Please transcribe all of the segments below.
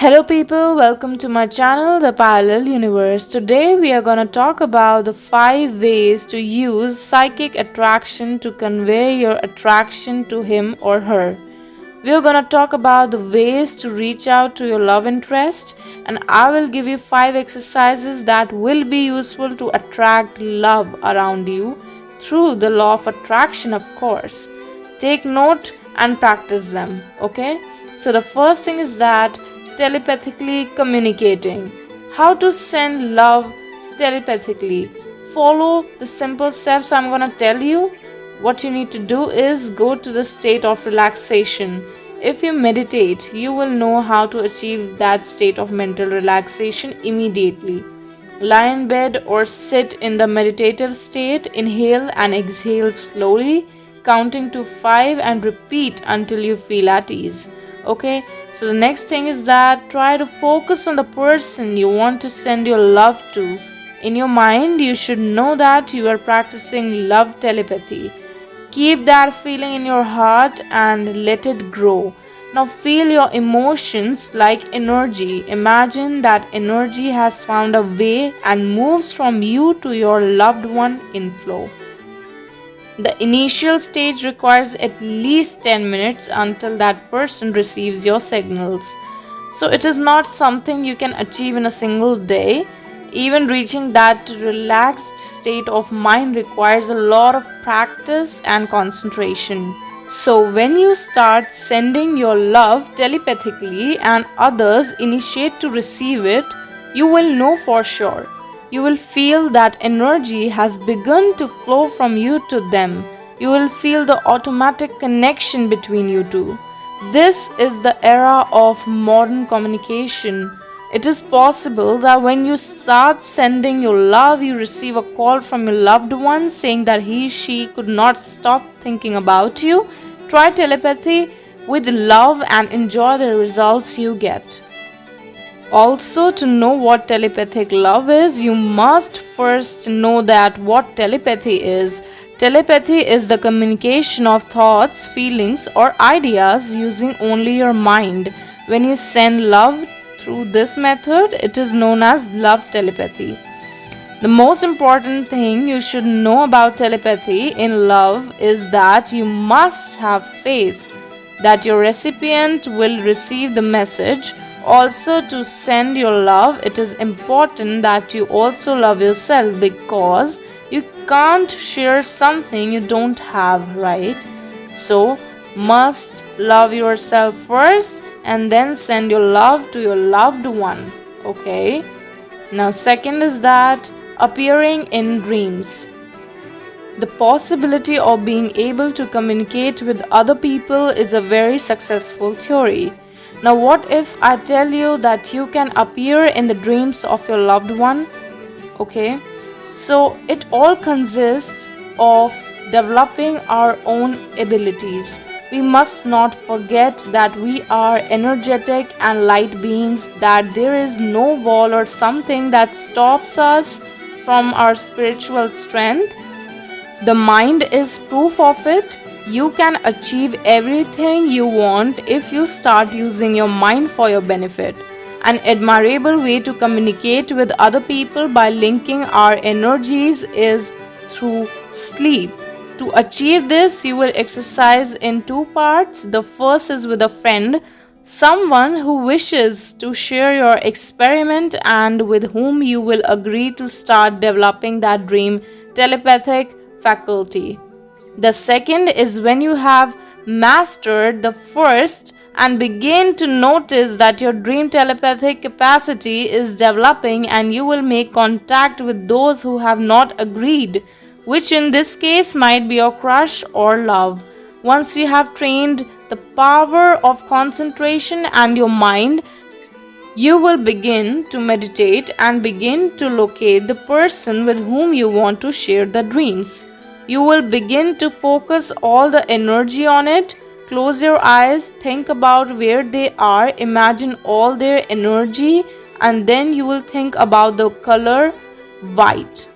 Hello people, welcome to my channel The Parallel Universe. Today we are going to talk about the 5 ways to use psychic attraction to convey your attraction to him or her. We are going to talk about the ways to reach out to your love interest, and I will give you 5 exercises that will be useful to attract love around you through the law of attraction, of course. Take note and practice them, okay? So the first thing is that telepathically communicating. How to send love telepathically. Follow the simple steps I'm going to tell you. What you need to do is go to the state of relaxation. If you meditate, you will know how to achieve that state of mental relaxation immediately. Lie in bed or sit in the meditative state. Inhale and exhale slowly, counting to 5 and repeat until you feel at ease. Okay, so the next thing is that try to focus on the person you want to send your love to. In your mind, you should know that you are practicing love telepathy. Keep that feeling in your heart and let it grow. Now feel your emotions like energy. Imagine that energy has found a way and moves from you to your loved one in flow. The initial stage requires at least 10 minutes until that person receives your signals. So it is not something you can achieve in a single day. Even reaching that relaxed state of mind requires a lot of practice and concentration. So when you start sending your love telepathically and others initiate to receive it, you will know for sure. You will feel that energy has begun to flow from you to them. You will feel the automatic connection between you two. This is the era of modern communication. It is possible that when you start sending your love, you receive a call from your loved one saying that she could not stop thinking about you. Try telepathy with love and enjoy the results you get. Also, to know what telepathic love is, you must first know that what telepathy is. Telepathy is the communication of thoughts, feelings, or ideas using only your mind. When you send love through this method, it is known as love telepathy. The most important thing you should know about telepathy in love is that you must have faith that your recipient will receive the message. Also, to send your love, it is important that you also love yourself because you can't share something you don't have, right? So, must love yourself first and then send your love to your loved one, okay? Now, second is that appearing in dreams. The possibility of being able to communicate with other people is a very successful theory. Now, what if I tell you that you can appear in the dreams of your loved one? Okay, so it all consists of developing our own abilities. We must not forget that we are energetic and light beings, that there is no wall or something that stops us from our spiritual strength. The mind is proof of it. You can achieve everything you want if you start using your mind for your benefit. An admirable way to communicate with other people by linking our energies is through sleep. To achieve this, you will exercise in 2 parts. The first is with a friend, someone who wishes to share your experiment and with whom you will agree to start developing that dream telepathic faculty. The second is when you have mastered the first and begin to notice that your dream telepathic capacity is developing, and you will make contact with those who have not agreed, which in this case might be your crush or love. Once you have trained the power of concentration and your mind, you will begin to meditate and begin to locate the person with whom you want to share the dreams. You will begin to focus all the energy on it. Close your eyes, think about where they are, imagine all their energy, and then you will think about the color white,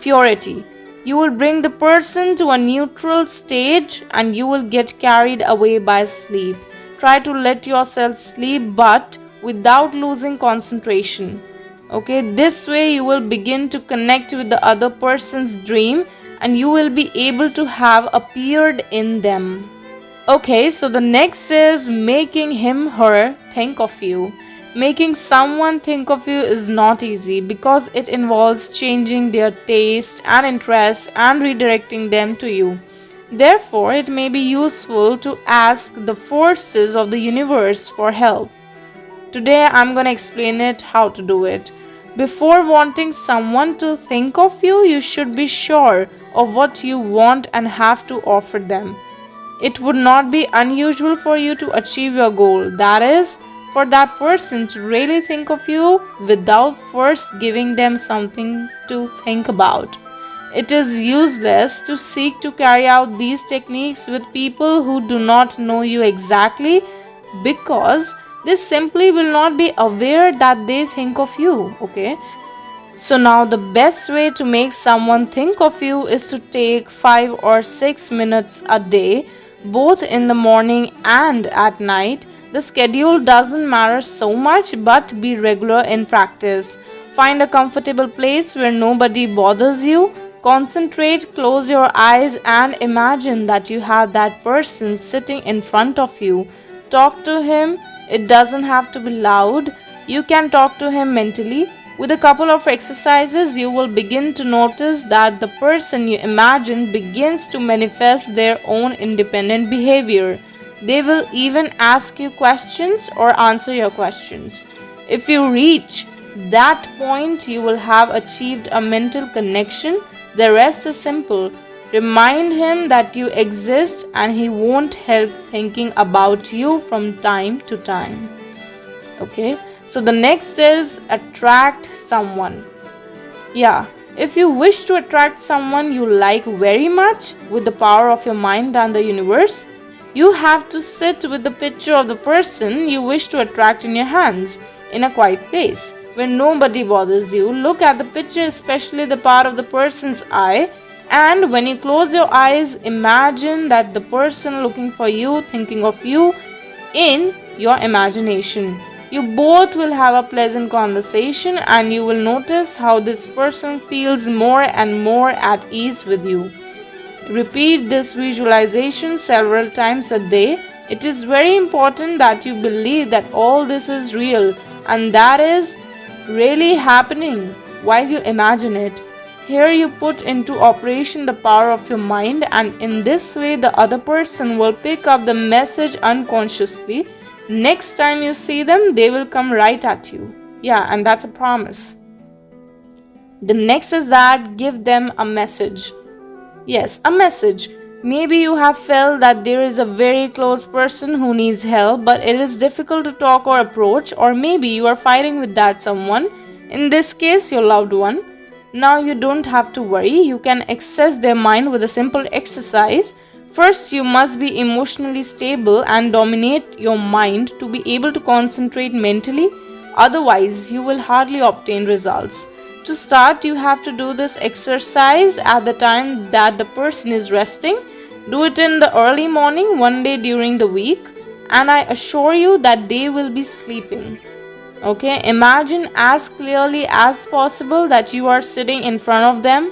purity. You will bring the person to a neutral stage and you will get carried away by sleep. Try to let yourself sleep, but without losing concentration. Okay, this way you will begin to connect with the other person's dream and you will be able to have appeared in them. Okay, so the next is making him her think of you. Making someone think of you is not easy because it involves changing their taste and interest and redirecting them to you. Therefore, it may be useful to ask the forces of the universe for help. Today, I'm going to explain it how to do it. Before wanting someone to think of you, you should be sure of what you want and have to offer them. It would not be unusual for you to achieve your goal, that is, for that person to really think of you without first giving them something to think about. It is useless to seek to carry out these techniques with people who do not know you exactly because they simply will not be aware that they think of you, okay? So now the best way to make someone think of you is to take 5 or 6 minutes a day, both in the morning and at night. The schedule doesn't matter so much, but be regular in practice. Find a comfortable place where nobody bothers you. Concentrate, close your eyes and imagine that you have that person sitting in front of you. Talk to him. It doesn't have to be loud. You can talk to him mentally. With a couple of exercises, you will begin to notice that the person you imagine begins to manifest their own independent behavior. They will even ask you questions or answer your questions. If you reach that point, you will have achieved a mental connection. The rest is simple. Remind him that you exist and he won't help thinking about you from time to time. Okay, so the next is attract someone. Yeah, if you wish to attract someone you like very much with the power of your mind and the universe, you have to sit with the picture of the person you wish to attract in your hands in a quiet place where nobody bothers you. Look at the picture, especially the part of the person's eye, and when you close your eyes, imagine that the person looking for you, thinking of you in your imagination. You both will have a pleasant conversation and you will notice how this person feels more and more at ease with you. Repeat this visualization several times a day. It is very important that you believe that all this is real and that is really happening while you imagine it. Here you put into operation the power of your mind, and in this way the other person will pick up the message unconsciously. Next time you see them, they will come right at you. Yeah, and that's a promise. The next is that give them a message. Yes, a message. Maybe you have felt that there is a very close person who needs help, but it is difficult to talk or approach, or maybe you are fighting with that someone, in this case, your loved one. Now you don't have to worry, you can access their mind with a simple exercise. First, you must be emotionally stable and dominate your mind to be able to concentrate mentally, otherwise, you will hardly obtain results. To start, you have to do this exercise at the time that the person is resting. Do it in the early morning, one day during the week, and I assure you that they will be sleeping. Okay, imagine as clearly as possible that you are sitting in front of them,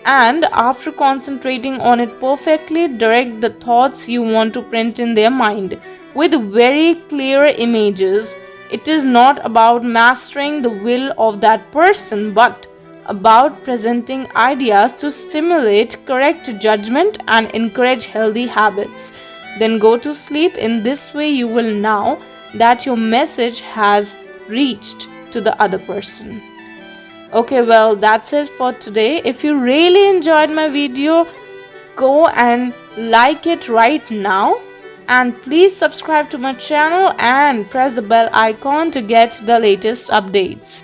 and after concentrating on it perfectly, direct the thoughts you want to print in their mind with very clear images. It is not about mastering the will of that person, but about presenting ideas to stimulate correct judgment and encourage healthy habits. Then go to sleep. In this way, you will know that your message has reached to the other person. Okay, well, that's it for today. If you really enjoyed my video, go and like it right now. And please subscribe to my channel and press the bell icon to get the latest updates.